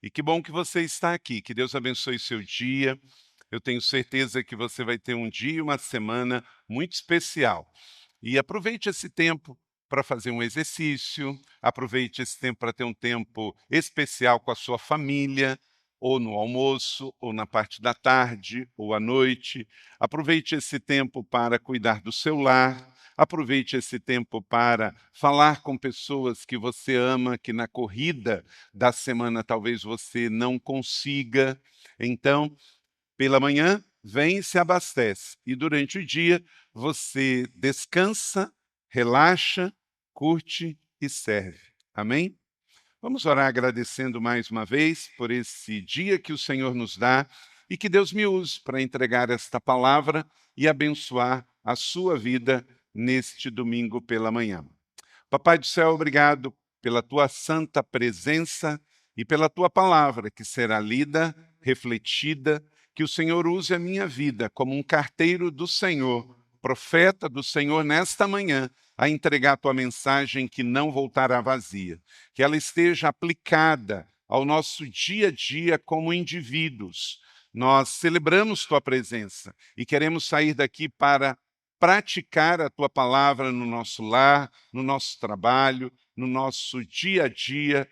E que bom que você está aqui. Que Deus abençoe seu dia. Eu tenho certeza que você vai ter um dia e uma semana muito especial. E aproveite esse tempo para fazer um exercício, aproveite esse tempo para ter um tempo especial com a sua família, ou no almoço, ou na parte da tarde, ou à noite. Aproveite esse tempo para cuidar do seu lar. Aproveite esse tempo para falar com pessoas que você ama, que na corrida da semana talvez você não consiga. Então, pela manhã, vem e se abastece. E durante o dia, você descansa, relaxa, curte e serve. Amém? Vamos orar agradecendo mais uma vez por esse dia que o Senhor nos dá e que Deus me use para entregar esta palavra e abençoar a sua vida neste domingo pela manhã. Papai do céu, obrigado pela tua santa presença e pela tua palavra que será lida, refletida, que o Senhor use a minha vida como um carteiro do Senhor, profeta do Senhor nesta manhã, a entregar a tua mensagem que não voltará vazia, que ela esteja aplicada ao nosso dia a dia como indivíduos. Nós celebramos tua presença e queremos sair daqui para praticar a tua palavra no nosso lar, no nosso trabalho, no nosso dia a dia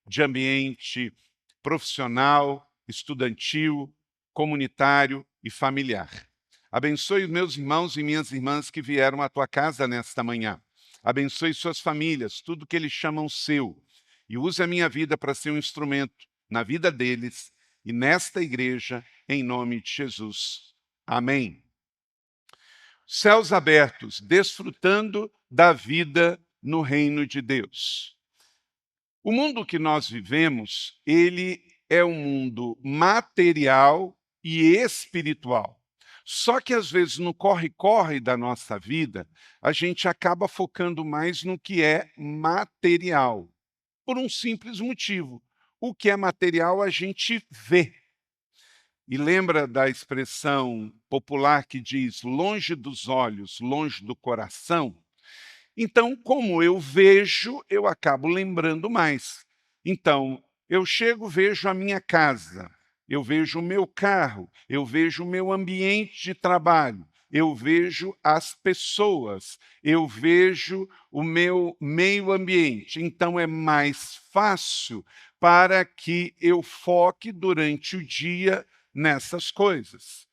de ambiente profissional, estudantil, comunitário e familiar. Abençoe os meus irmãos e minhas irmãs que vieram à tua casa nesta manhã. Abençoe suas famílias, tudo que eles chamam seu. E use a minha vida para ser um instrumento na vida deles e nesta igreja, em nome de Jesus. Amém. Céus abertos, desfrutando da vida no reino de Deus. O mundo que nós vivemos, ele é um mundo material e espiritual. Só que às vezes no corre-corre da nossa vida, a gente acaba focando mais no que é material, por um simples motivo. O que é material a gente vê. E lembra da expressão popular que diz longe dos olhos, longe do coração? Então, como eu vejo, eu acabo lembrando mais. Então, eu chego, vejo a minha casa, eu vejo o meu carro, eu vejo o meu ambiente de trabalho, eu vejo as pessoas, eu vejo o meu meio ambiente. Então, é mais fácil para que eu foque durante o dia nessas coisas.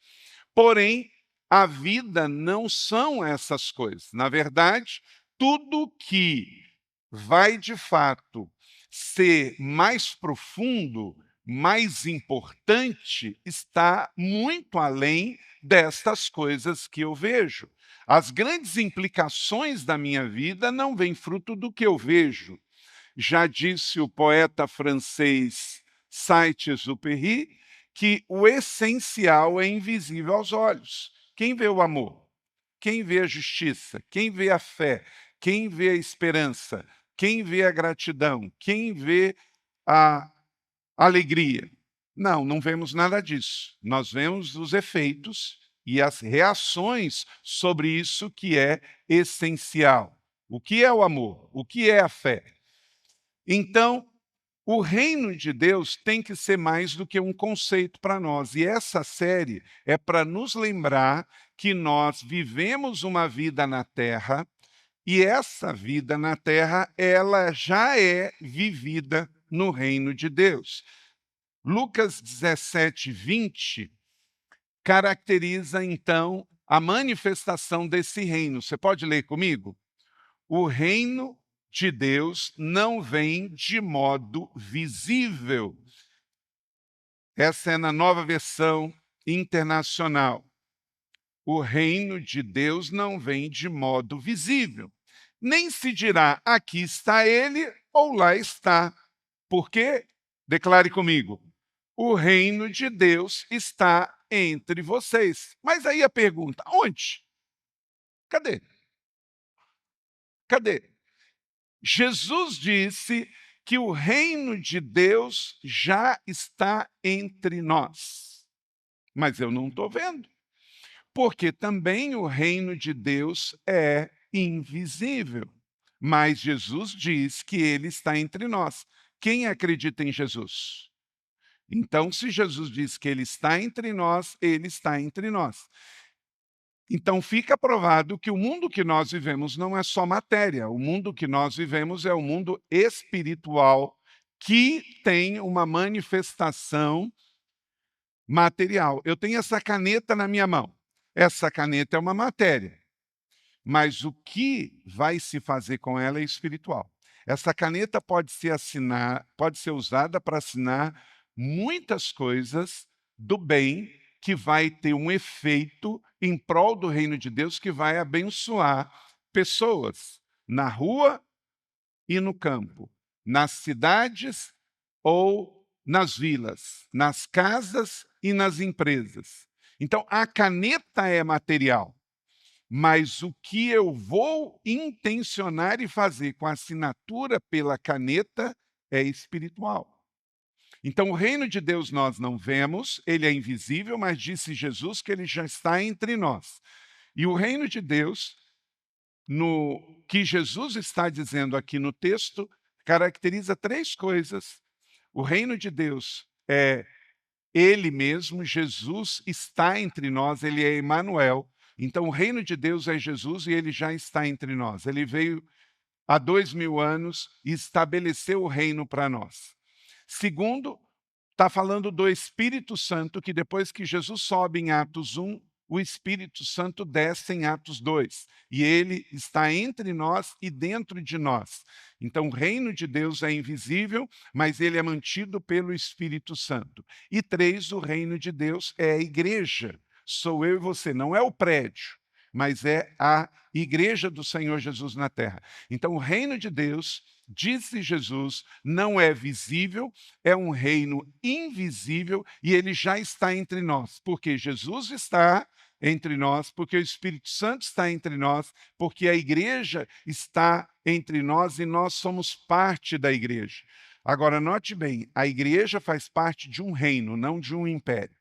Porém, a vida não são essas coisas. Na verdade, tudo que vai de fato ser mais profundo, mais importante, está muito além destas coisas que eu vejo. As grandes implicações da minha vida não vêm fruto do que eu vejo. Já disse o poeta francês Saint-Exupéry que o essencial é invisível aos olhos. Quem vê o amor? Quem vê a justiça? Quem vê a fé? Quem vê a esperança? Quem vê a gratidão? Quem vê a alegria? Não, não vemos nada disso. Nós vemos os efeitos e as reações sobre isso que é essencial. O que é o amor? O que é a fé? Então, o reino de Deus tem que ser mais do que um conceito para nós. E essa série é para nos lembrar que nós vivemos uma vida na terra e essa vida na terra, ela já é vivida no reino de Deus. Lucas 17, 20 caracteriza então a manifestação desse reino. Você pode ler comigo? O reino de Deus não vem de modo visível. Essa é na nova versão internacional. O reino de Deus não vem de modo visível. Nem se dirá, aqui está ele ou lá está. Por quê? Declare comigo. O reino de Deus está entre vocês. Mas aí a pergunta, onde? Cadê? Cadê? Jesus disse que o reino de Deus já está entre nós. Mas eu não estou vendo. Porque também o reino de Deus é invisível. Mas Jesus diz que ele está entre nós. Quem acredita em Jesus? Então, se Jesus diz que ele está entre nós, ele está entre nós. Então, fica provado que o mundo que nós vivemos não é só matéria, o mundo que nós vivemos é o mundo espiritual que tem uma manifestação material. Eu tenho essa caneta na minha mão. Essa caneta é uma matéria, mas o que vai se fazer com ela é espiritual. Essa caneta pode ser usada para assinar muitas coisas do bem que vai ter um efeito em prol do reino de Deus que vai abençoar pessoas na rua e no campo, nas cidades ou nas vilas, nas casas e nas empresas. Então, a caneta é material, mas o que eu vou intencionar e fazer com a assinatura pela caneta é espiritual. Então, o reino de Deus nós não vemos, ele é invisível, mas disse Jesus que ele já está entre nós. E o reino de Deus, no que Jesus está dizendo aqui no texto, caracteriza três coisas. O reino de Deus é ele mesmo, Jesus está entre nós, ele é Emanuel. Então, o reino de Deus é Jesus e ele já está entre nós. Ele veio há 2000 anos e estabeleceu o reino para nós. Segundo, está falando do Espírito Santo, que depois que Jesus sobe em Atos 1, o Espírito Santo desce em Atos 2, e ele está entre nós e dentro de nós. Então, o reino de Deus é invisível, mas ele é mantido pelo Espírito Santo. E três, o reino de Deus é a igreja. Sou eu e você, não é o prédio, mas é a igreja do Senhor Jesus na terra. Então, o reino de Deus, disse Jesus, não é visível, é um reino invisível e ele já está entre nós, porque Jesus está entre nós, porque o Espírito Santo está entre nós, porque a igreja está entre nós e nós somos parte da igreja. Agora, note bem, a igreja faz parte de um reino, não de um império.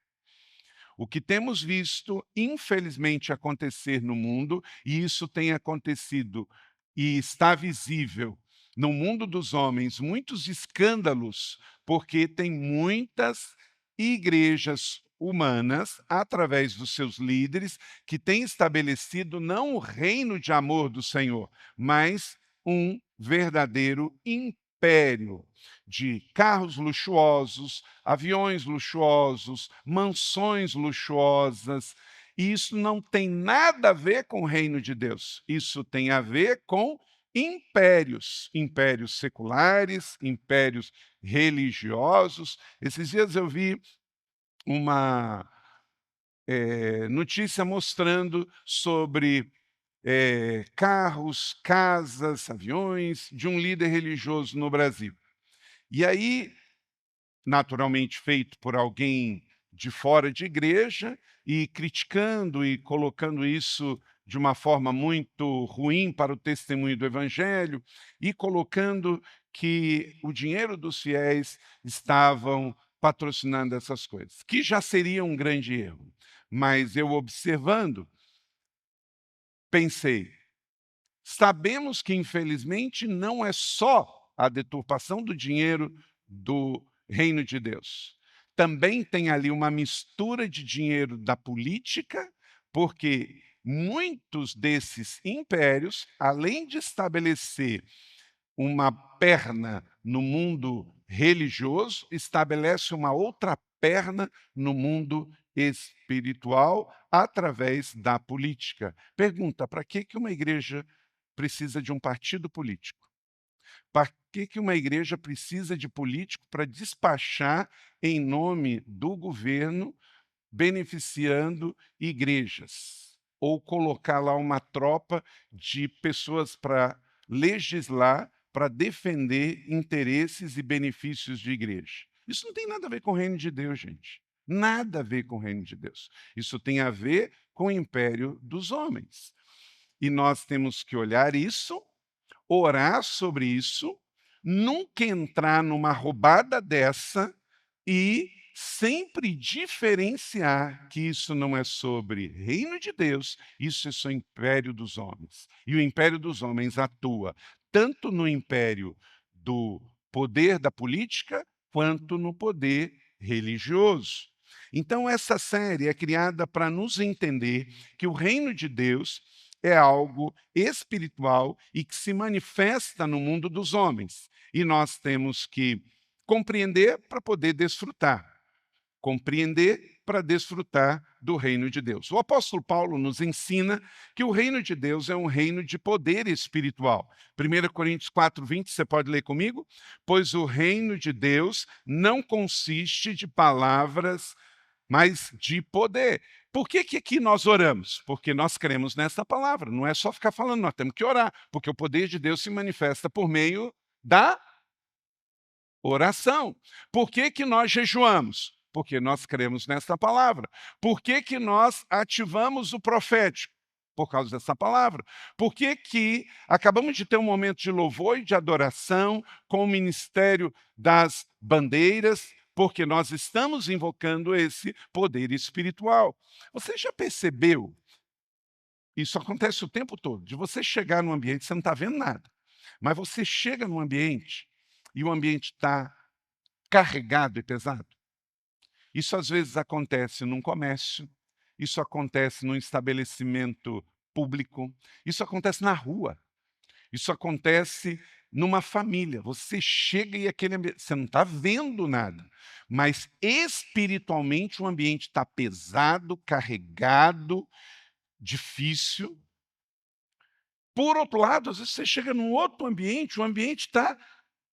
O que temos visto, infelizmente, acontecer no mundo, e isso tem acontecido e está visível no mundo dos homens, muitos escândalos, porque tem muitas igrejas humanas, através dos seus líderes, que têm estabelecido não o reino de amor do Senhor, mas um verdadeiro império de carros luxuosos, aviões luxuosos, mansões luxuosas. E isso não tem nada a ver com o reino de Deus. Isso tem a ver com impérios, impérios seculares, impérios religiosos. Esses dias eu vi uma notícia mostrando sobre carros, casas, aviões de um líder religioso no Brasil. E aí, naturalmente feito por alguém de fora de igreja e criticando e colocando isso de uma forma muito ruim para o testemunho do evangelho e colocando que o dinheiro dos fiéis estavam patrocinando essas coisas, que já seria um grande erro. Mas eu observando, pensei, sabemos que infelizmente não é só a deturpação do dinheiro do reino de Deus. Também tem ali uma mistura de dinheiro da política, porque muitos desses impérios, além de estabelecer uma perna no mundo religioso, estabelece uma outra perna no mundo espiritual através da política. Pergunta: para que uma igreja precisa de um partido político? Para que uma igreja precisa de político para despachar em nome do governo, beneficiando igrejas? Ou colocar lá uma tropa de pessoas para legislar, para defender interesses e benefícios de igreja? Isso não tem nada a ver com o reino de Deus, gente. Nada a ver com o reino de Deus. Isso tem a ver com o império dos homens. E nós temos que olhar isso, orar sobre isso, nunca entrar numa roubada dessa e sempre diferenciar que isso não é sobre reino de Deus, isso é só império dos homens. E o império dos homens atua tanto no império do poder da política, quanto no poder religioso. Então, essa série é criada para nos entender que o reino de Deus é algo espiritual e que se manifesta no mundo dos homens. E nós temos que compreender para poder desfrutar. Compreender para desfrutar do reino de Deus. O apóstolo Paulo nos ensina que o reino de Deus é um reino de poder espiritual. 1 Coríntios 4:20, você pode ler comigo? Pois o reino de Deus não consiste de palavras, mas de poder. Por que aqui nós oramos? Porque nós cremos nessa palavra. Não é só ficar falando, nós temos que orar, porque o poder de Deus se manifesta por meio da oração. Por que nós jejuamos? Porque nós cremos nessa palavra. Por que nós ativamos o profético? Por causa dessa palavra. Por que acabamos de ter um momento de louvor e de adoração com o ministério das bandeiras? Porque nós estamos invocando esse poder espiritual. Você já percebeu? Isso acontece o tempo todo, de você chegar num ambiente, você não está vendo nada, mas você chega num ambiente e o ambiente está carregado e pesado. Isso às vezes acontece num comércio, isso acontece num estabelecimento público, isso acontece na rua, isso acontece numa família. Você chega e aquele ambiente, você não está vendo nada, mas espiritualmente o ambiente está pesado, carregado, difícil. Por outro lado, às vezes você chega num outro ambiente, o ambiente está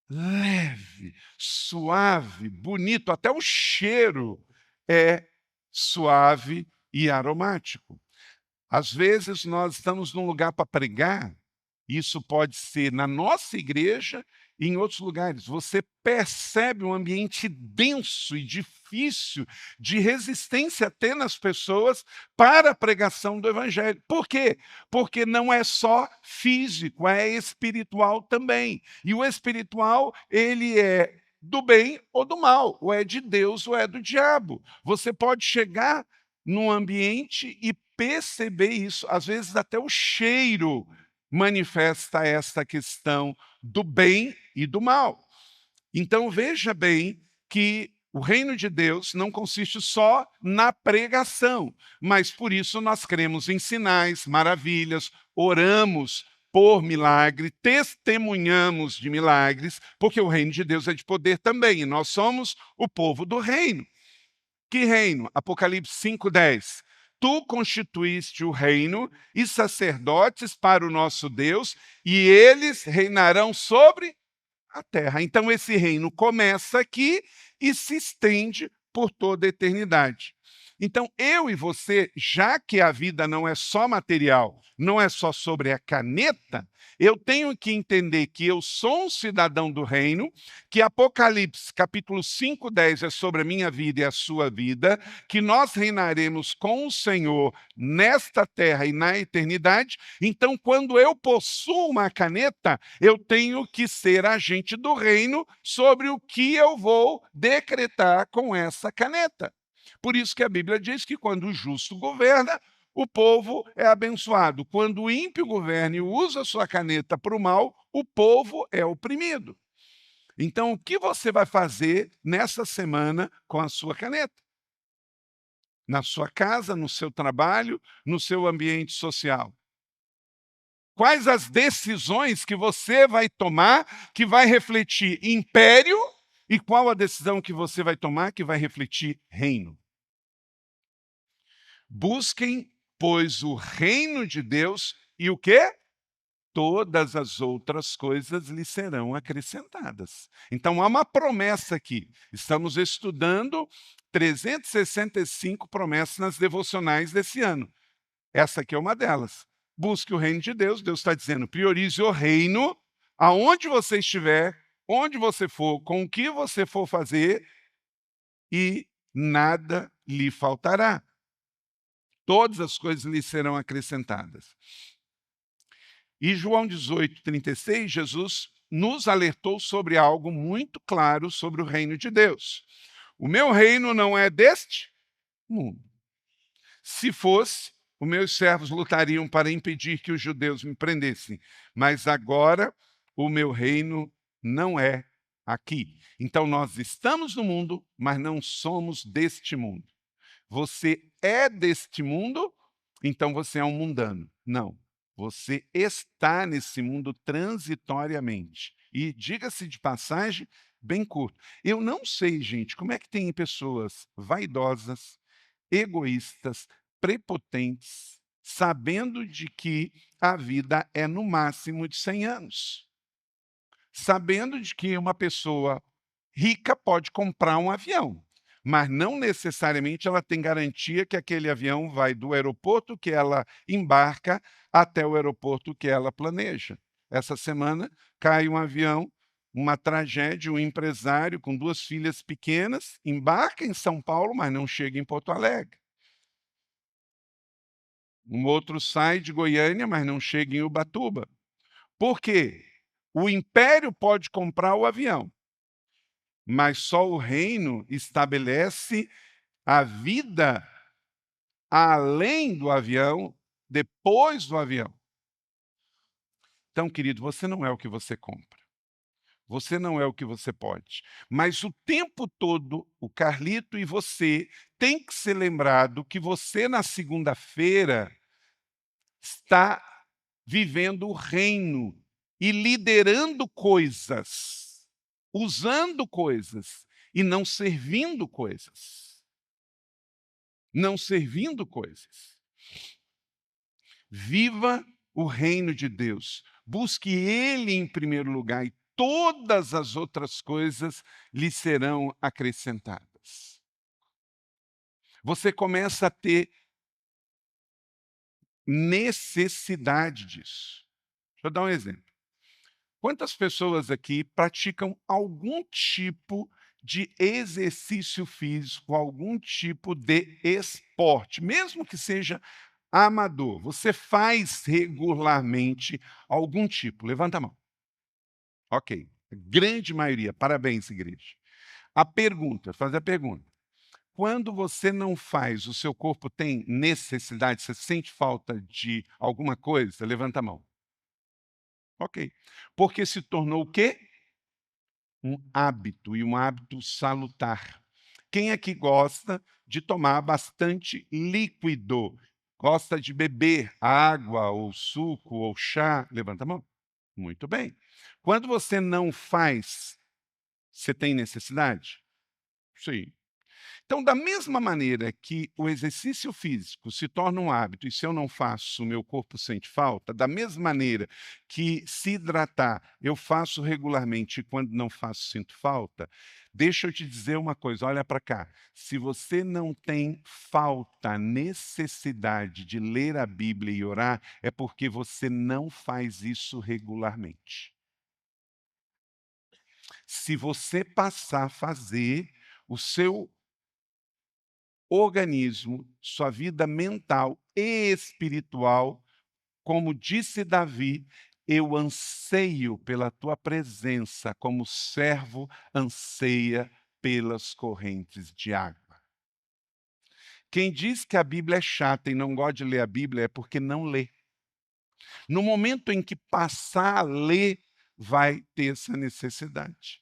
leve, suave, bonito, até o cheiro é suave e aromático. Às vezes nós estamos num lugar para pregar, isso pode ser na nossa igreja e em outros lugares. Você percebe um ambiente denso e difícil de resistência até nas pessoas para a pregação do evangelho. Por quê? Porque não é só físico, é espiritual também. E o espiritual, ele é do bem ou do mal, ou é de Deus ou é do diabo. Você pode chegar num ambiente e perceber isso, às vezes até o cheiro manifesta esta questão do bem e do mal. Então veja bem que o reino de Deus não consiste só na pregação, mas por isso nós cremos em sinais, maravilhas, oramos por milagre, testemunhamos de milagres, porque o reino de Deus é de poder também, e nós somos o povo do reino. Que reino? Apocalipse 5:10. Tu constituíste o reino e sacerdotes para o nosso Deus, e eles reinarão sobre a terra. Então esse reino começa aqui e se estende por toda a eternidade. Então eu e você, já que a vida não é só material, não é só sobre a caneta, eu tenho que entender que eu sou um cidadão do reino, que Apocalipse capítulo 5:10 é sobre a minha vida e a sua vida, que nós reinaremos com o Senhor nesta terra e na eternidade. Então, quando eu possuo uma caneta, eu tenho que ser agente do reino sobre o que eu vou decretar com essa caneta. Por isso que a Bíblia diz que quando o justo governa, o povo é abençoado. Quando o ímpio governa e usa a sua caneta para o mal, o povo é oprimido. Então, o que você vai fazer nessa semana com a sua caneta? Na sua casa, no seu trabalho, no seu ambiente social? Quais as decisões que você vai tomar que vai refletir império e qual a decisão que você vai tomar que vai refletir reino? Busquem, pois, o reino de Deus e o quê? Todas as outras coisas lhe serão acrescentadas. Então há uma promessa aqui. Estamos estudando 365 promessas nas devocionais desse ano. Essa aqui é uma delas. Busque o reino de Deus. Deus está dizendo, priorize o reino aonde você estiver, onde você for, com o que você for fazer, e nada lhe faltará. Todas as coisas lhe serão acrescentadas. E João 18:36, Jesus nos alertou sobre algo muito claro sobre o reino de Deus. O meu reino não é deste mundo. Se fosse, os meus servos lutariam para impedir que os judeus me prendessem. Mas agora o meu reino não é aqui. Então nós estamos no mundo, mas não somos deste mundo. Você é deste mundo, então você é um mundano. Não. Você está nesse mundo transitoriamente. E diga-se de passagem, bem curto. Eu não sei, gente, como é que tem pessoas vaidosas, egoístas, prepotentes, sabendo de que a vida é no máximo de 100 anos. Sabendo de que uma pessoa rica pode comprar um avião, mas não necessariamente ela tem garantia que aquele avião vai do aeroporto que ela embarca até o aeroporto que ela planeja. Essa semana cai um avião, uma tragédia, um empresário com 2 filhas pequenas, embarca em São Paulo, mas não chega em Porto Alegre. Um outro sai de Goiânia, mas não chega em Ubatuba. Por quê? O império pode comprar o avião, mas só o reino estabelece a vida além do avião, depois do avião. Então, querido, você não é o que você compra. Você não é o que você pode. Mas o tempo todo, o Carlito e você tem que ser lembrado que você, na segunda-feira, está vivendo o reino e liderando coisas, usando coisas e não servindo coisas. Não servindo coisas. Viva o reino de Deus. Busque Ele em primeiro lugar e todas as outras coisas lhe serão acrescentadas. Você começa a ter necessidade disso. Deixa eu dar um exemplo. Quantas pessoas aqui praticam algum tipo de exercício físico, algum tipo de esporte, mesmo que seja amador? Você faz regularmente algum tipo? Levanta a mão. Ok. Grande maioria. Parabéns, igreja. A pergunta, fazer a pergunta. Quando você não faz, o seu corpo tem necessidade, você sente falta de alguma coisa? Levanta a mão. Ok. Porque se tornou o quê? Um hábito, e um hábito salutar. Quem aqui gosta de tomar bastante líquido? Gosta de beber água, ou suco, ou chá? Levanta a mão. Muito bem. Quando você não faz, você tem necessidade? Sim. Então, da mesma maneira que o exercício físico se torna um hábito, e se eu não faço, o meu corpo sente falta, da mesma maneira que se hidratar eu faço regularmente e quando não faço sinto falta, deixa eu te dizer uma coisa, olha para cá. Se você não tem falta, necessidade de ler a Bíblia e orar, é porque você não faz isso regularmente. Se você passar a fazer, o seu organismo, sua vida mental e espiritual, como disse Davi, eu anseio pela tua presença, como o servo anseia pelas correntes de água. Quem diz que a Bíblia é chata e não gosta de ler a Bíblia é porque não lê. No momento em que passar a ler, vai ter essa necessidade.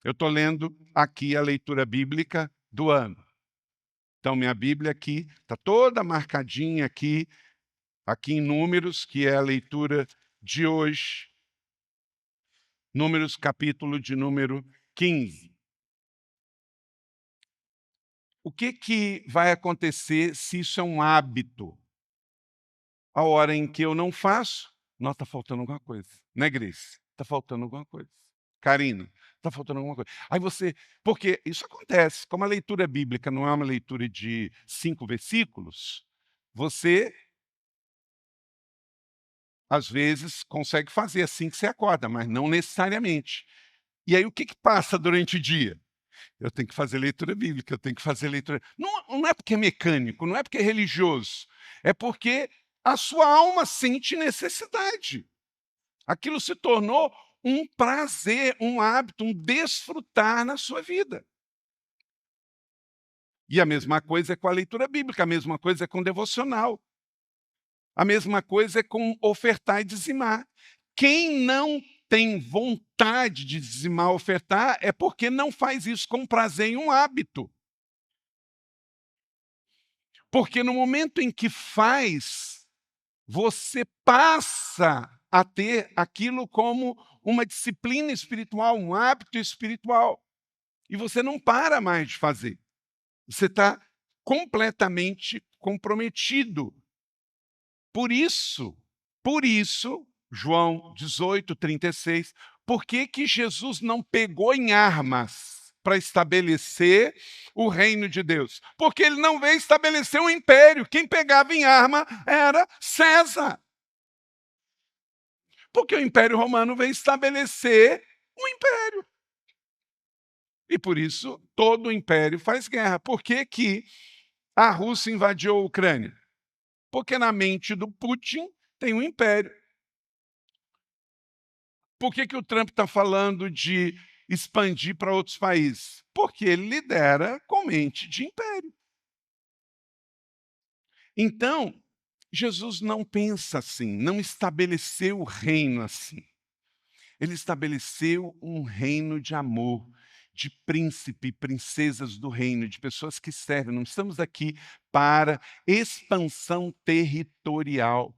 Eu estou lendo aqui a leitura bíblica do ano. Então, minha Bíblia aqui está toda marcadinha aqui em Números, que é a leitura de hoje. Números, capítulo de número 15. O que vai acontecer se isso é um hábito? A hora em que eu não faço, nós está faltando alguma coisa. Né, Grace? Está faltando alguma coisa. Karina, está faltando alguma coisa. Aí você, porque isso acontece, como a leitura bíblica não é uma leitura de 5 versículos, você às vezes consegue fazer assim que você acorda, mas não necessariamente. E aí o que passa durante o dia? Eu tenho que fazer leitura bíblica, eu tenho que fazer leitura. Não é porque é mecânico, não é porque é religioso, é porque a sua alma sente necessidade. Aquilo se tornou um prazer, um hábito, um desfrutar na sua vida. E a mesma coisa é com a leitura bíblica, a mesma coisa é com o devocional. A mesma coisa é com ofertar e dizimar. Quem não tem vontade de dizimar, ofertar, é porque não faz isso com prazer em um hábito. Porque no momento em que faz, você passa a ter aquilo como uma disciplina espiritual, um hábito espiritual. E você não para mais de fazer. Você está completamente comprometido. Por isso, João 18:36, por que que Jesus não pegou em armas para estabelecer o reino de Deus? Porque ele não veio estabelecer um império. Quem pegava em arma era César. Porque o Império Romano veio estabelecer um império. E por isso todo o império faz guerra. Por que que a Rússia invadiu a Ucrânia? Porque na mente do Putin tem um império. Por que que o Trump está falando de expandir para outros países? Porque ele lidera com mente de império. Então, Jesus não pensa assim, não estabeleceu o reino assim. Ele estabeleceu um reino de amor, de príncipe e princesas do reino, de pessoas que servem. Não estamos aqui para expansão territorial.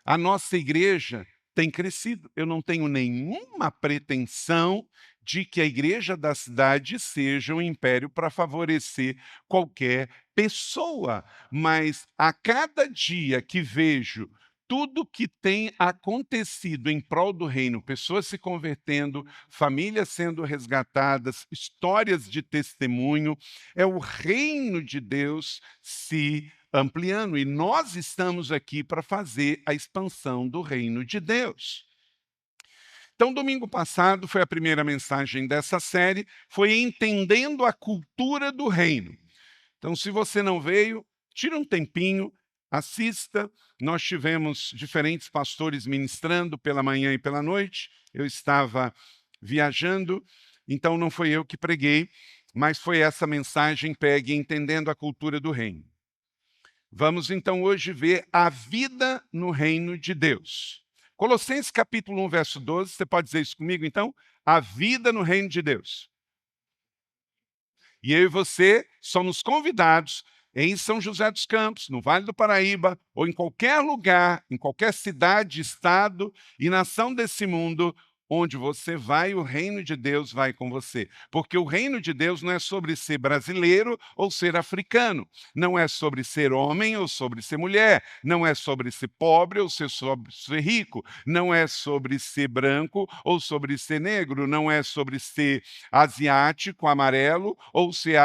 A nossa igreja tem crescido. Eu não tenho nenhuma pretensão de que a igreja da cidade seja um império para favorecer qualquer pessoa, mas a cada dia que vejo tudo que tem acontecido em prol do reino, pessoas se convertendo, famílias sendo resgatadas, histórias de testemunho, é o reino de Deus se ampliando, e nós estamos aqui para fazer a expansão do reino de Deus. Então, domingo passado foi a primeira mensagem dessa série, foi entendendo a cultura do reino. Então, se você não veio, tira um tempinho, assista. Nós tivemos diferentes pastores ministrando pela manhã e pela noite. Eu estava viajando, então não foi eu que preguei, mas foi essa mensagem pegue entendendo a cultura do reino. Vamos então hoje ver a vida no reino de Deus. Colossenses capítulo 1, verso 12, você pode dizer isso comigo então? A vida no reino de Deus. E eu e você somos convidados em São José dos Campos, no Vale do Paraíba, ou em qualquer lugar, em qualquer cidade, estado e nação desse mundo, onde você vai, o reino de Deus vai com você. Porque o reino de Deus não é sobre ser brasileiro ou ser africano, não é sobre ser homem ou sobre ser mulher, não é sobre ser pobre ou sobre ser rico, não é sobre ser branco ou sobre ser negro, não é sobre ser asiático, amarelo, ou ser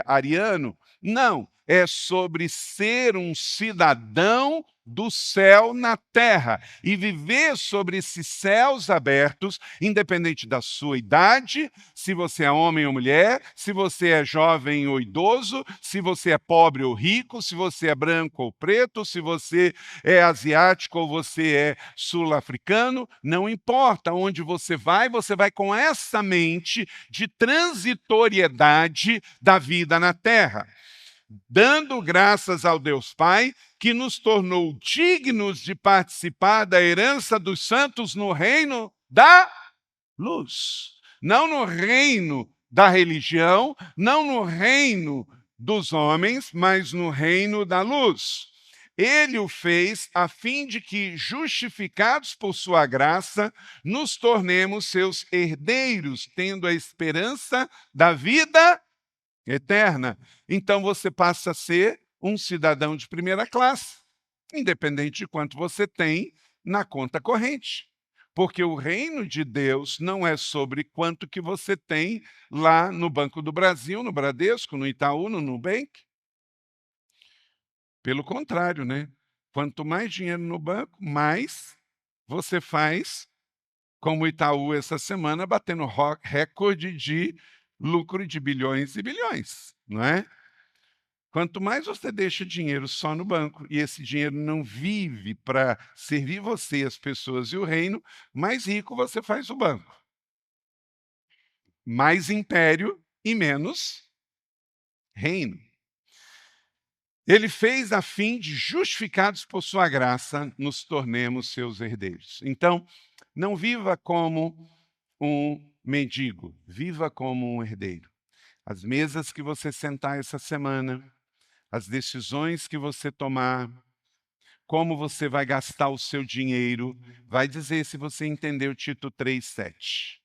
ariano. Não, é sobre ser um cidadão do céu na terra e viver sobre esses céus abertos, independente da sua idade, se você é homem ou mulher, se você é jovem ou idoso, se você é pobre ou rico, se você é branco ou preto, se você é asiático ou você é sul-africano, não importa onde você vai com essa mente de transitoriedade da vida na terra, dando graças ao Deus Pai, que nos tornou dignos de participar da herança dos santos no reino da luz. Não no reino da religião, não no reino dos homens, mas no reino da luz. Ele o fez a fim de que, justificados por sua graça, nos tornemos seus herdeiros, tendo a esperança da vida eterna. Então você passa a ser um cidadão de primeira classe, independente de quanto você tem na conta corrente. Porque o reino de Deus não é sobre quanto que você tem lá no Banco do Brasil, no Bradesco, no Itaú, no Nubank. Pelo contrário, né? Quanto mais dinheiro no banco, mais você faz, como o Itaú essa semana, batendo recorde de lucro de bilhões e bilhões, não é? Quanto mais você deixa dinheiro só no banco e esse dinheiro não vive para servir você, as pessoas e o reino, mais rico você faz o banco. Mais império e menos reino. Ele fez a fim de, justificados por sua graça, nos tornemos seus herdeiros. Então, Não viva como um mendigo, viva como um herdeiro. As mesas que você sentar essa semana, as decisões que você tomar, como você vai gastar o seu dinheiro, vai dizer se você entendeu Tito 3:7.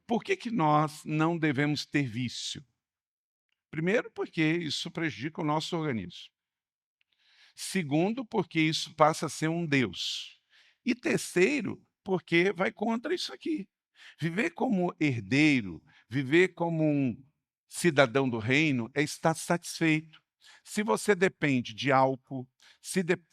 Por que que nós não devemos ter vício? Primeiro, porque isso prejudica o nosso organismo. Segundo, porque isso passa a ser um Deus. E terceiro, porque vai contra isso aqui. Viver como herdeiro, viver como um cidadão do reino é estar satisfeito. Se você depende de álcool,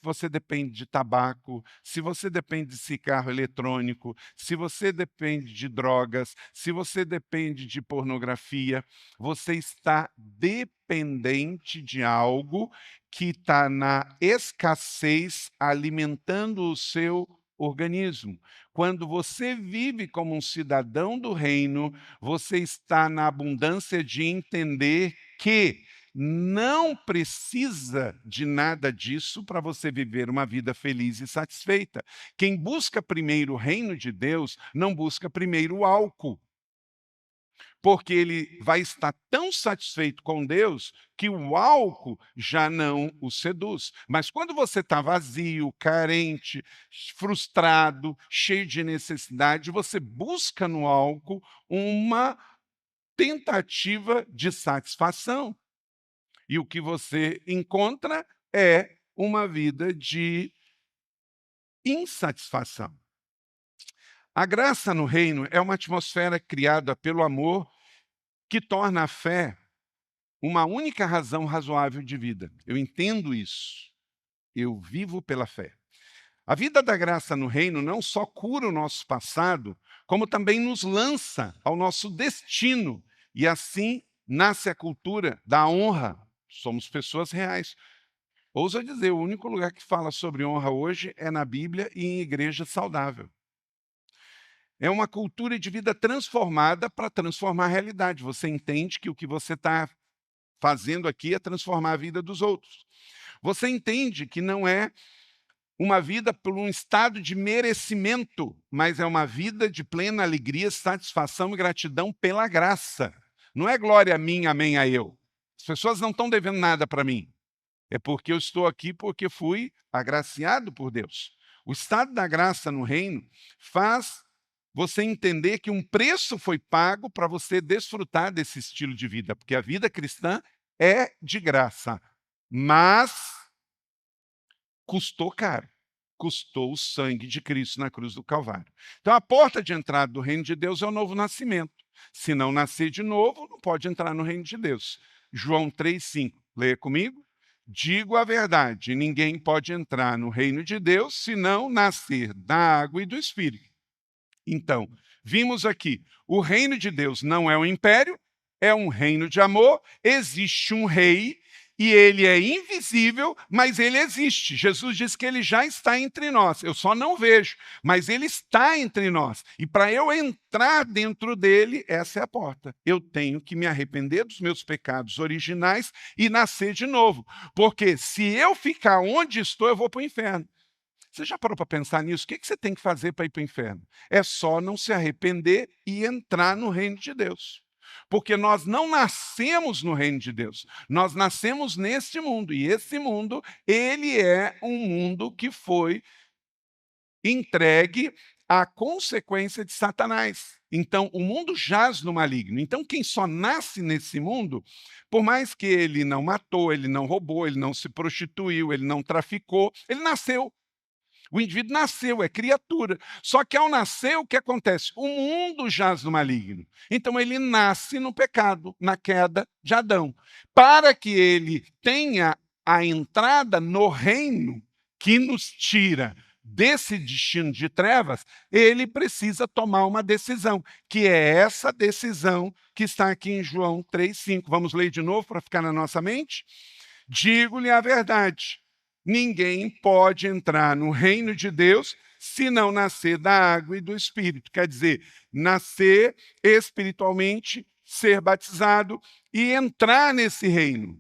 você depende de tabaco, se você depende de cigarro eletrônico, se você depende de drogas, se você depende de pornografia, você está dependente de algo que está na escassez alimentando o seu organismo. Quando você vive como um cidadão do reino, você está na abundância de entender que não precisa de nada disso para você viver uma vida feliz e satisfeita. Quem busca primeiro o reino de Deus, não busca primeiro o álcool, porque ele vai estar tão satisfeito com Deus que o álcool já não o seduz. Mas quando você está vazio, carente, frustrado, cheio de necessidade, você busca no álcool uma tentativa de satisfação. E o que você encontra é uma vida de insatisfação. A graça no reino é uma atmosfera criada pelo amor que torna a fé uma única razão razoável de vida. Eu entendo isso. Eu vivo pela fé. A vida da graça no reino não só cura o nosso passado, como também nos lança ao nosso destino. E assim nasce a cultura da honra. Somos pessoas reais. Ouso dizer, o único lugar que fala sobre honra hoje é na Bíblia e em igreja saudável. É uma cultura de vida transformada para transformar a realidade. Você entende que o que você está fazendo aqui é transformar a vida dos outros. Você entende que não é uma vida por um estado de merecimento, mas é uma vida de plena alegria, satisfação e gratidão pela graça. Não é glória a mim, amém a eu. As pessoas não estão devendo nada para mim. É porque eu estou aqui porque fui agraciado por Deus. O estado da graça no reino faz você entender que um preço foi pago para você desfrutar desse estilo de vida, porque a vida cristã é de graça, mas custou caro. Custou o sangue de Cristo na cruz do Calvário. Então, a porta de entrada do reino de Deus é o novo nascimento. Se não nascer de novo, não pode entrar no reino de Deus. João 3,5. Leia comigo. Digo a verdade, ninguém pode entrar no reino de Deus se não nascer da água e do Espírito. Então, vimos aqui, o reino de Deus não é um império, é um reino de amor, existe um rei, e ele é invisível, mas ele existe. Jesus disse que ele já está entre nós. Eu só não vejo, mas ele está entre nós. E para eu entrar dentro dele, essa é a porta. Eu tenho que me arrepender dos meus pecados originais e nascer de novo. Porque se eu ficar onde estou, eu vou para o inferno. Você já parou para pensar nisso? O que você tem que fazer para ir para o inferno? É só não se arrepender e entrar no reino de Deus. Porque nós não nascemos no reino de Deus, nós nascemos neste mundo, e esse mundo, ele é um mundo que foi entregue à consequência de Satanás. Então, o mundo jaz no maligno. Então, quem só nasce nesse mundo, por mais que ele não matou, ele não roubou, ele não se prostituiu, ele não traficou, ele nasceu. O indivíduo nasceu, é criatura. Só que ao nascer, o que acontece? O mundo jaz no maligno. Então ele nasce no pecado, na queda de Adão. Para que ele tenha a entrada no reino que nos tira desse destino de trevas, ele precisa tomar uma decisão, que é essa decisão que está aqui em João 3,5. Vamos ler de novo para ficar na nossa mente? Digo-lhe a verdade. Ninguém pode entrar no reino de Deus se não nascer da água e do Espírito. Quer dizer, nascer espiritualmente, ser batizado e entrar nesse reino,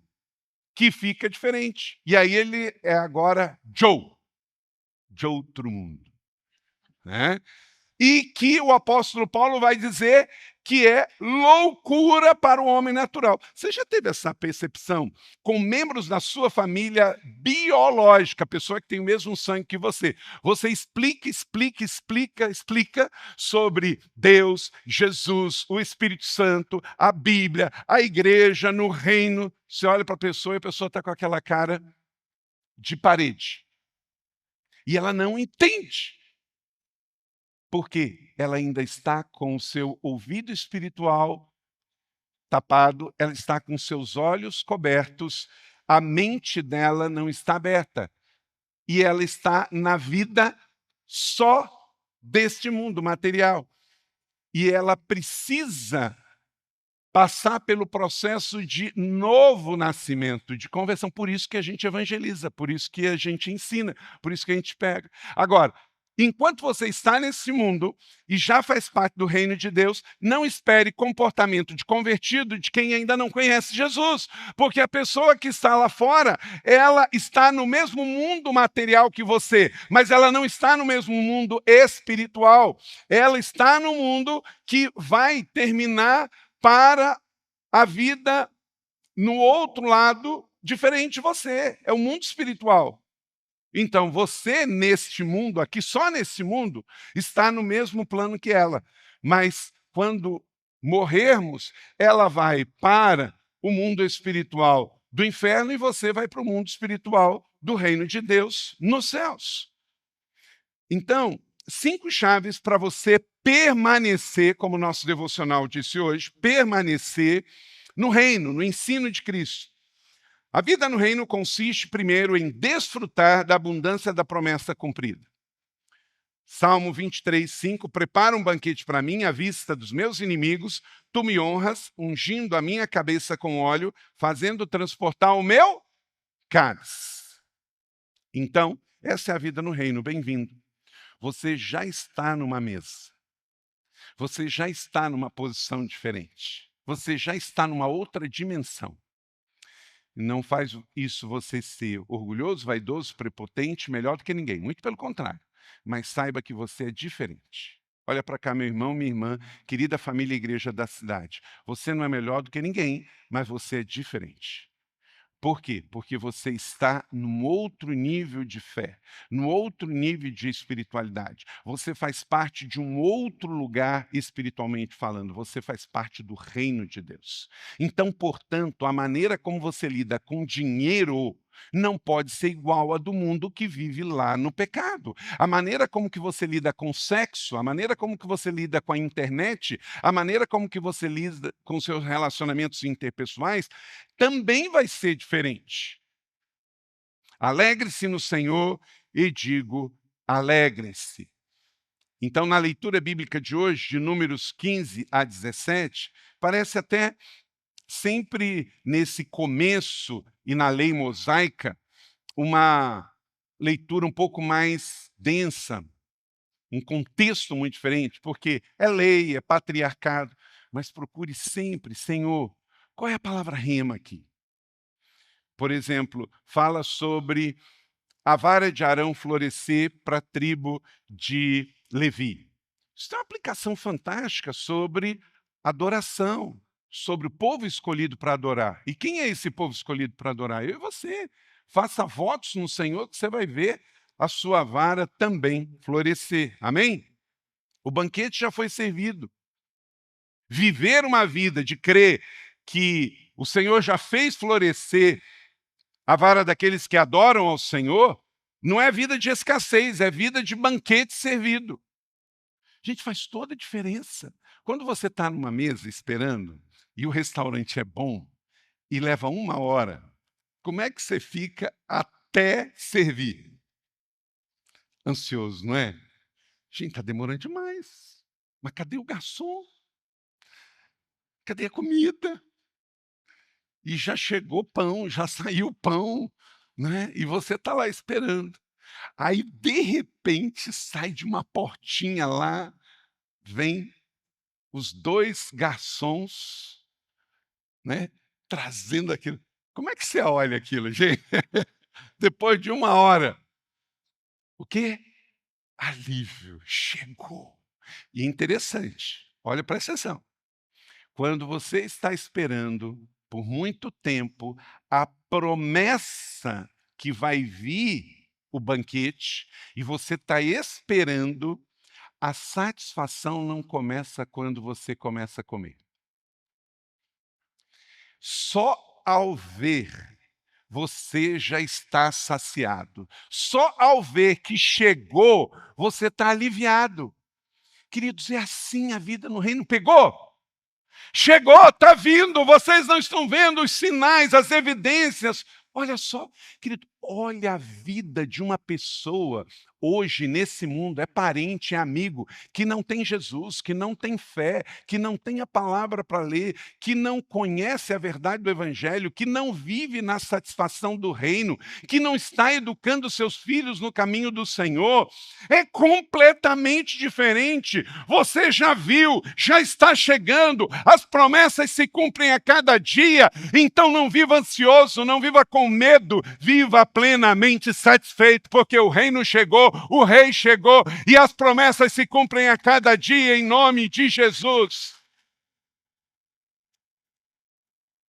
que fica diferente. E aí ele é agora Joe. de outro mundo, né? E que o apóstolo Paulo vai dizer que é loucura para o homem natural. Você já teve essa percepção com membros da sua família biológica, pessoa que tem o mesmo sangue que você? Você explica sobre Deus, Jesus, o Espírito Santo, a Bíblia, a igreja, no reino. Você olha para a pessoa e a pessoa está com aquela cara de parede. E ela não entende. Porque ela ainda está com o seu ouvido espiritual tapado, ela está com seus olhos cobertos, a mente dela não está aberta. E ela está na vida só deste mundo material. E ela precisa passar pelo processo de novo nascimento, de conversão. Por isso que a gente evangeliza, por isso que a gente ensina, por isso que a gente pega. Agora, enquanto você está nesse mundo e já faz parte do reino de Deus, não espere comportamento de convertido de quem ainda não conhece Jesus, porque a pessoa que está lá fora, ela está no mesmo mundo material que você, mas ela não está no mesmo mundo espiritual. Ela está no mundo que vai terminar para a vida no outro lado, diferente de você. É o mundo espiritual. Então, você, neste mundo aqui, só nesse mundo, está no mesmo plano que ela. Mas, quando morrermos, ela vai para o mundo espiritual do inferno e você vai para o mundo espiritual do reino de Deus nos céus. Então, 5 chaves para você permanecer, como o nosso devocional disse hoje, permanecer no reino, no ensino de Cristo. A vida no reino consiste, primeiro, em desfrutar da abundância da promessa cumprida. Salmo 23, 5, prepara um banquete para mim à vista dos meus inimigos, tu me honras, ungindo a minha cabeça com óleo, fazendo transportar o meu cálice. Então, essa é a vida no reino, bem-vindo. Você já está numa mesa. Você já está numa posição diferente. Você já está numa outra dimensão. Não faz isso você ser orgulhoso, vaidoso, prepotente, melhor do que ninguém. Muito pelo contrário. Mas saiba que você é diferente. Olha para cá, meu irmão, minha irmã, querida família e igreja da cidade. Você não é melhor do que ninguém, mas você é diferente. Por quê? Porque você está num outro nível de fé, num outro nível de espiritualidade. Você faz parte de um outro lugar espiritualmente falando. Você faz parte do reino de Deus. Então, portanto, a maneira como você lida com dinheiro não pode ser igual à do mundo que vive lá no pecado. A maneira como que você lida com sexo, a maneira como que você lida com a internet, a maneira como que você lida com seus relacionamentos interpessoais, também vai ser diferente. Alegre-se no Senhor e digo, alegrem-se. Então, na leitura bíblica de hoje, de Números 15 a 17, parece até sempre nesse começo e na lei mosaica, uma leitura um pouco mais densa, um contexto muito diferente, porque é lei, é patriarcado, mas procure sempre, Senhor, qual é a palavra rema aqui? Por exemplo, fala sobre a vara de Arão florescer para a tribo de Levi. Isso tem uma aplicação fantástica sobre adoração, sobre o povo escolhido para adorar. E quem é esse povo escolhido para adorar? Eu e você. Faça votos no Senhor que você vai ver a sua vara também florescer. Amém? O banquete já foi servido. Viver uma vida de crer que o Senhor já fez florescer a vara daqueles que adoram ao Senhor, não é vida de escassez, é vida de banquete servido. Gente, faz toda a diferença. Quando você está numa mesa esperando e o restaurante é bom e leva 1 hora, como é que você fica até servir? Ansioso, não é? Gente, está demorando demais. Mas cadê o garçom? Cadê a comida? E já chegou pão, já saiu pão, né? E você está lá esperando. Aí, de repente, sai de uma portinha lá, vem os 2 garçons, né, trazendo aquilo. Como é que você olha aquilo, gente? Depois de 1 hora. O quê? Alívio. Chegou. E é interessante, olha, presta atenção. Quando você está esperando por muito tempo a promessa que vai vir o banquete, e você está esperando, a satisfação não começa quando você começa a comer. Só ao ver, você já está saciado. Só ao ver que chegou, você está aliviado. Queridos, é assim a vida no reino. Pegou? Chegou, está vindo, vocês não estão vendo os sinais, as evidências. Olha só, querido, olha a vida de uma pessoa hoje nesse mundo, é parente, é amigo, que não tem Jesus, que não tem fé, que não tem a palavra para ler, que não conhece a verdade do Evangelho, que não vive na satisfação do reino, que não está educando seus filhos no caminho do Senhor. É completamente diferente. Você já viu, já está chegando, as promessas se cumprem a cada dia, então não viva ansioso, não viva com medo, viva plenamente satisfeito, porque o reino chegou, o rei chegou e as promessas se cumprem a cada dia em nome de Jesus.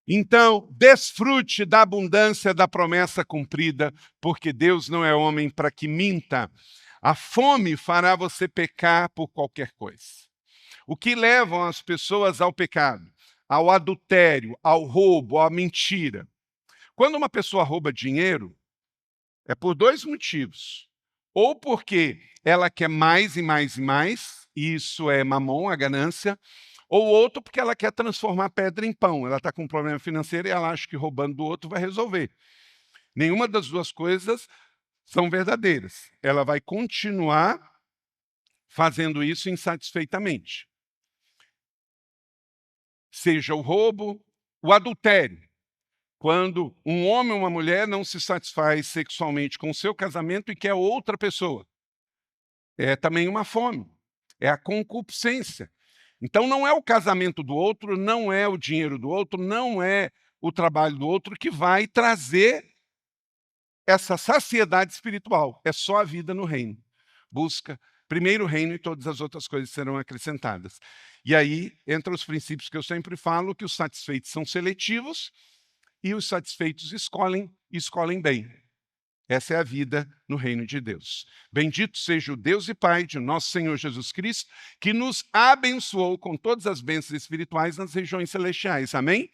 Então, desfrute da abundância da promessa cumprida, porque Deus não é homem para que minta. A fome fará você pecar por qualquer coisa. O que levam as pessoas ao pecado? Ao adultério, ao roubo, à mentira. Quando uma pessoa rouba dinheiro, é por dois motivos. Ou porque ela quer mais e mais e mais, e isso é mamon, a ganância, ou outro porque ela quer transformar pedra em pão. Ela está com um problema financeiro e ela acha que roubando do outro vai resolver. Nenhuma das duas coisas são verdadeiras. Ela vai continuar fazendo isso insatisfeitamente. Seja o roubo, o adultério. Quando um homem ou uma mulher não se satisfaz sexualmente com o seu casamento e quer outra pessoa. É também uma fome, é a concupiscência. Então não é o casamento do outro, não é o dinheiro do outro, não é o trabalho do outro que vai trazer essa saciedade espiritual. É só a vida no reino. Busca primeiro o reino e todas as outras coisas serão acrescentadas. E aí entra os princípios que eu sempre falo, que os satisfeitos são seletivos e os satisfeitos escolhem bem. Essa é a vida no reino de Deus. Bendito seja o Deus e Pai de nosso Senhor Jesus Cristo, que nos abençoou com todas as bênçãos espirituais nas regiões celestiais. Amém?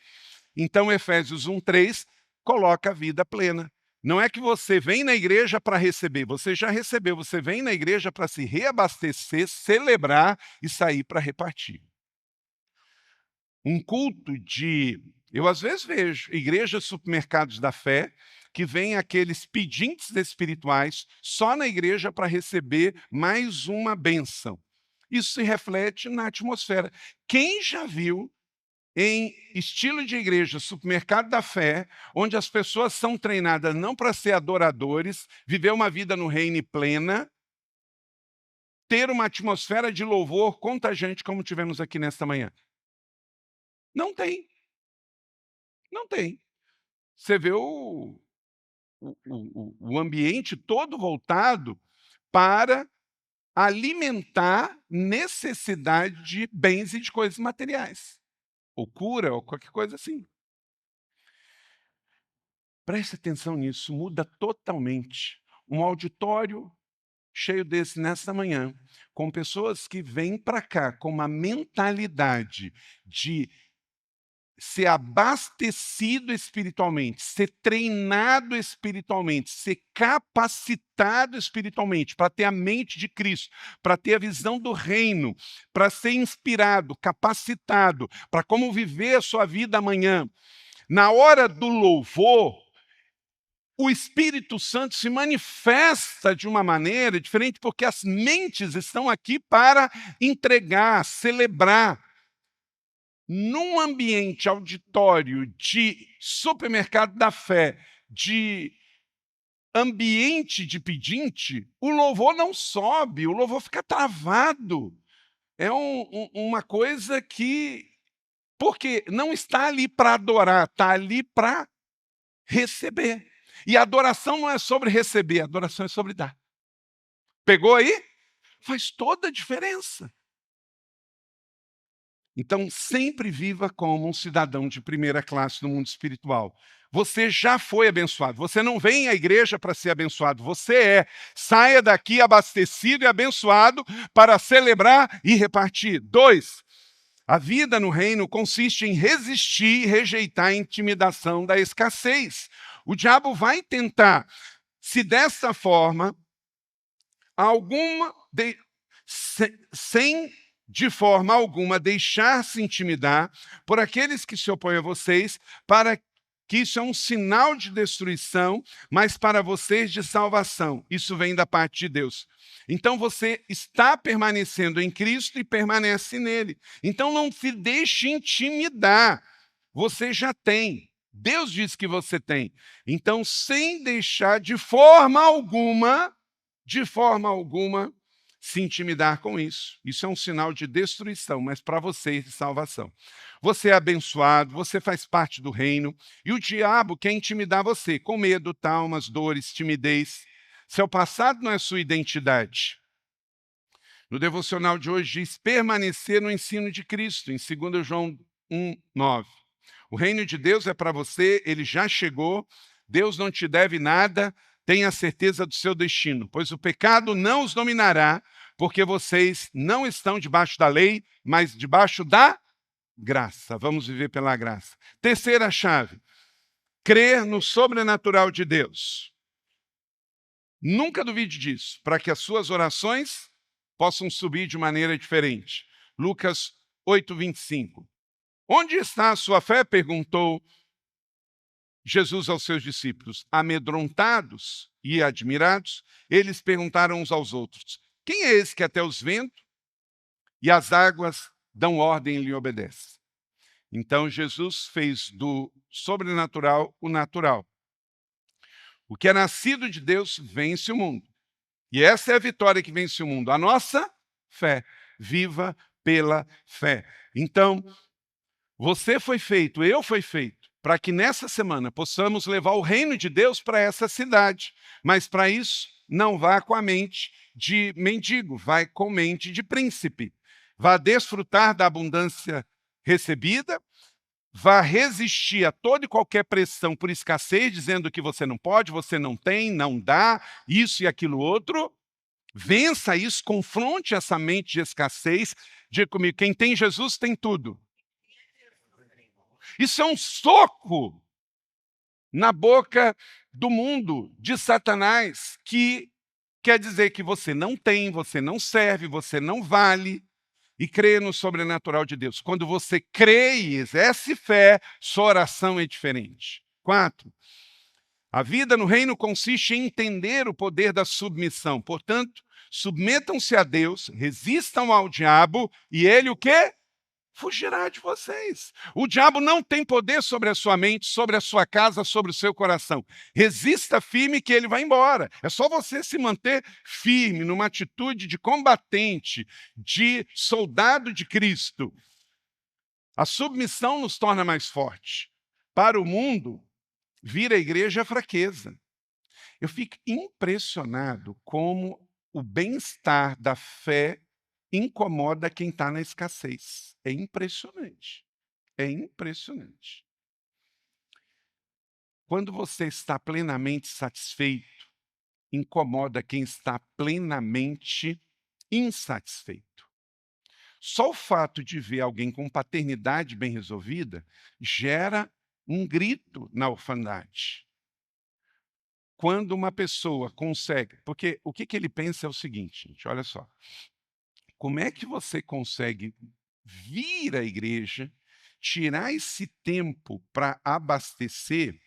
Então, Efésios 1:3 coloca a vida plena. Não é que você vem na igreja para receber, você já recebeu, você vem na igreja para se reabastecer, celebrar e sair para repartir. Um culto de... Eu às vezes vejo igrejas, supermercados da fé, que vêm aqueles pedintes espirituais só na igreja para receber mais uma bênção. Isso se reflete na atmosfera. Quem já viu em estilo de igreja, supermercado da fé, onde as pessoas são treinadas não para ser adoradores, viver uma vida no reino plena, ter uma atmosfera de louvor contagiante como tivemos aqui nesta manhã? Não tem, não tem. Você vê o ambiente todo voltado para alimentar necessidade de bens e de coisas materiais, ou cura, ou qualquer coisa assim. Preste atenção nisso, muda totalmente. Um auditório cheio desse nesta manhã, com pessoas que vêm para cá com uma mentalidade de ser abastecido espiritualmente, ser treinado espiritualmente, ser capacitado espiritualmente para ter a mente de Cristo, para ter a visão do reino, para ser inspirado, capacitado, para como viver a sua vida amanhã. Na hora do louvor, o Espírito Santo se manifesta de uma maneira diferente, porque as mentes estão aqui para entregar, celebrar. Num ambiente auditório de supermercado da fé, de ambiente de pedinte, o louvor não sobe, o louvor fica travado. É uma coisa que... Porque não está ali para adorar, está ali para receber. E a adoração não é sobre receber, a adoração é sobre dar. Pegou aí? Faz toda a diferença. Então, sempre viva como um cidadão de primeira classe no mundo espiritual. Você já foi abençoado. Você não vem à igreja para ser abençoado. Você é. Saia daqui abastecido e abençoado para celebrar e repartir. 2. A vida no reino consiste em resistir e rejeitar a intimidação da escassez. O diabo vai tentar, se dessa forma, alguma sem de forma alguma deixar-se intimidar por aqueles que se opõem a vocês, para que isso é um sinal de destruição, mas para vocês de salvação. Isso vem da parte de Deus. Então você está permanecendo em Cristo e permanece nele. Então não se deixe intimidar. Você já tem. Deus diz que você tem. Então, sem deixar de forma alguma, se intimidar com isso. Isso é um sinal de destruição, mas para vocês de salvação. Você é abençoado, você faz parte do reino, e o diabo quer intimidar você com medo, traumas, dores, timidez. Seu passado não é sua identidade. No devocional de hoje diz permanecer no ensino de Cristo, em 2 João 1:9. O reino de Deus é para você, ele já chegou, Deus não te deve nada, tenha certeza do seu destino, pois o pecado não os dominará, porque vocês não estão debaixo da lei, mas debaixo da graça. Vamos viver pela graça. Terceira chave, crer no sobrenatural de Deus. Nunca duvide disso, para que as suas orações possam subir de maneira diferente. Lucas 8:25. Onde está a sua fé? Perguntou Jesus aos seus discípulos. Amedrontados e admirados, eles perguntaram uns aos outros: quem é esse que até os ventos e as águas dão ordem e lhe obedecem? Então Jesus fez do sobrenatural o natural. O que é nascido de Deus vence o mundo. E essa é a vitória que vence o mundo. A nossa fé. Viva pela fé. Então, você foi feito, eu fui feito, para que nessa semana possamos levar o reino de Deus para essa cidade. Mas para isso, não vá com a mente de mendigo, vai com mente de príncipe. Vá desfrutar da abundância recebida, vá resistir a toda e qualquer pressão por escassez, dizendo que você não pode, você não tem, não dá, isso e aquilo outro. Vença isso, confronte essa mente de escassez. Diga comigo, quem tem Jesus tem tudo. Isso é um soco na boca do mundo, de Satanás, que quer dizer que você não tem, você não serve, você não vale, e crê no sobrenatural de Deus. Quando você crê e exerce fé, sua oração é diferente. 4. A vida no reino consiste em entender o poder da submissão. Portanto, submetam-se a Deus, resistam ao diabo, e ele o quê? Fugirá de vocês. O diabo não tem poder sobre a sua mente, sobre a sua casa, sobre o seu coração. Resista firme que ele vai embora. É só você se manter firme, numa atitude de combatente, de soldado de Cristo. A submissão nos torna mais forte. Para o mundo, vir à igreja é fraqueza. Eu fico impressionado como o bem-estar da fé incomoda quem está na escassez. É impressionante. É impressionante. Quando você está plenamente satisfeito, incomoda quem está plenamente insatisfeito. Só o fato de ver alguém com paternidade bem resolvida gera um grito na orfandade. Quando uma pessoa consegue... Porque o que ele pensa é o seguinte, gente, olha só. Como é que você consegue vir à igreja, tirar esse tempo para abastecer,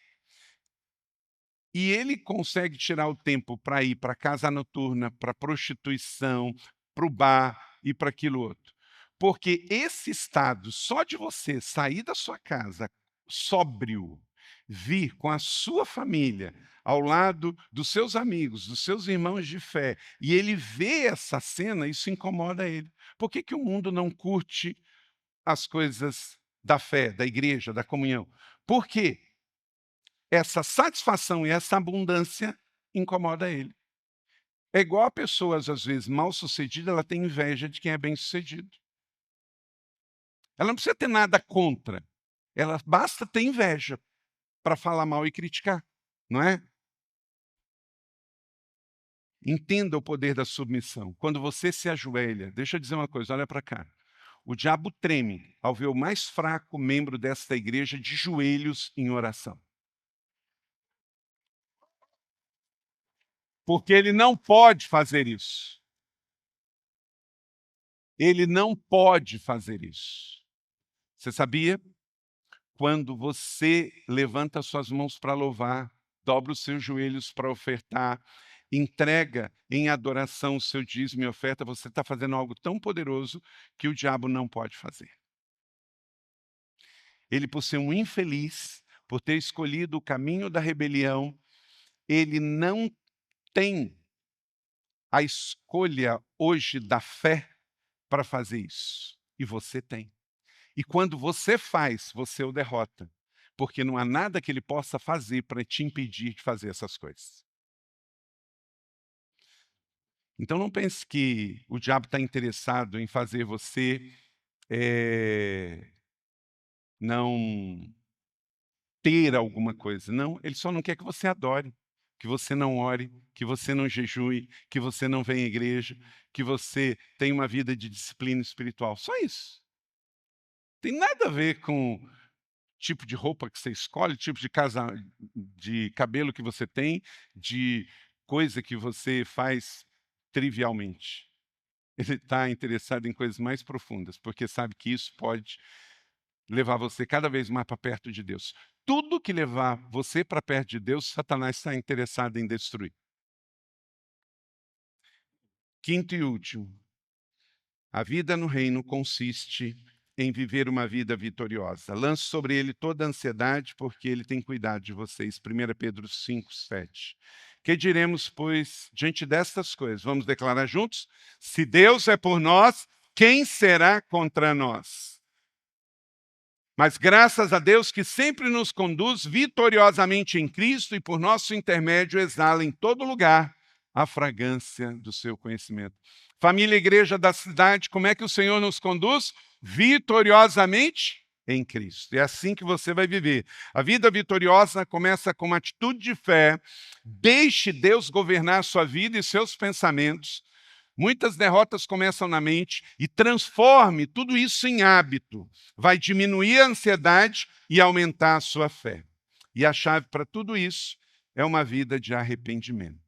e ele consegue tirar o tempo para ir para a casa noturna, para a prostituição, para o bar e para aquilo outro? Porque esse estado, só de você sair da sua casa sóbrio, vir com a sua família, ao lado dos seus amigos, dos seus irmãos de fé, e ele vê essa cena, isso incomoda ele. Por que o mundo não curte as coisas da fé, da igreja, da comunhão? Por quê? Essa satisfação e essa abundância incomoda ele. É igual a pessoas, às vezes, mal-sucedida, ela tem inveja de quem é bem-sucedido. Ela não precisa ter nada contra, ela basta ter inveja para falar mal e criticar, não é? Entenda o poder da submissão. Quando você se ajoelha, deixa eu dizer uma coisa, olha para cá. O diabo treme ao ver o mais fraco membro desta igreja de joelhos em oração. Porque ele não pode fazer isso. Ele não pode fazer isso. Você sabia? Quando você levanta suas mãos para louvar, dobra os seus joelhos para ofertar, entrega em adoração o seu dízimo e oferta, você está fazendo algo tão poderoso que o diabo não pode fazer. Ele, por ser um infeliz, por ter escolhido o caminho da rebelião, ele não tem a escolha hoje da fé para fazer isso. E você tem. E quando você faz, você o derrota. Porque não há nada que ele possa fazer para te impedir de fazer essas coisas. Então não pense que o diabo está interessado em fazer você não ter alguma coisa. Não, ele só não quer que você adore, que você não ore, que você não jejue, que você não venha à igreja, que você tenha uma vida de disciplina espiritual. Só isso. Tem nada a ver com tipo de roupa que você escolhe, tipo de cabelo que você tem, de coisa que você faz trivialmente. Ele está interessado em coisas mais profundas, porque sabe que isso pode levar você cada vez mais para perto de Deus. Tudo que levar você para perto de Deus, Satanás está interessado em destruir. Quinto e último, a vida no reino consiste em viver uma vida vitoriosa. Lance sobre ele toda a ansiedade, porque ele tem cuidado de vocês. 1 Pedro 5, 7. Que diremos, pois, diante destas coisas? Vamos declarar juntos? Se Deus é por nós, quem será contra nós? Mas graças a Deus que sempre nos conduz vitoriosamente em Cristo e por nosso intermédio exala em todo lugar a fragrância do seu conhecimento. Família Igreja da Cidade, como é que o Senhor nos conduz? Vitoriosamente em Cristo. É assim que você vai viver. A vida vitoriosa começa com uma atitude de fé. Deixe Deus governar sua vida e seus pensamentos. Muitas derrotas começam na mente e transforme tudo isso em hábito. Vai diminuir a ansiedade e aumentar a sua fé. E a chave para tudo isso é uma vida de arrependimento.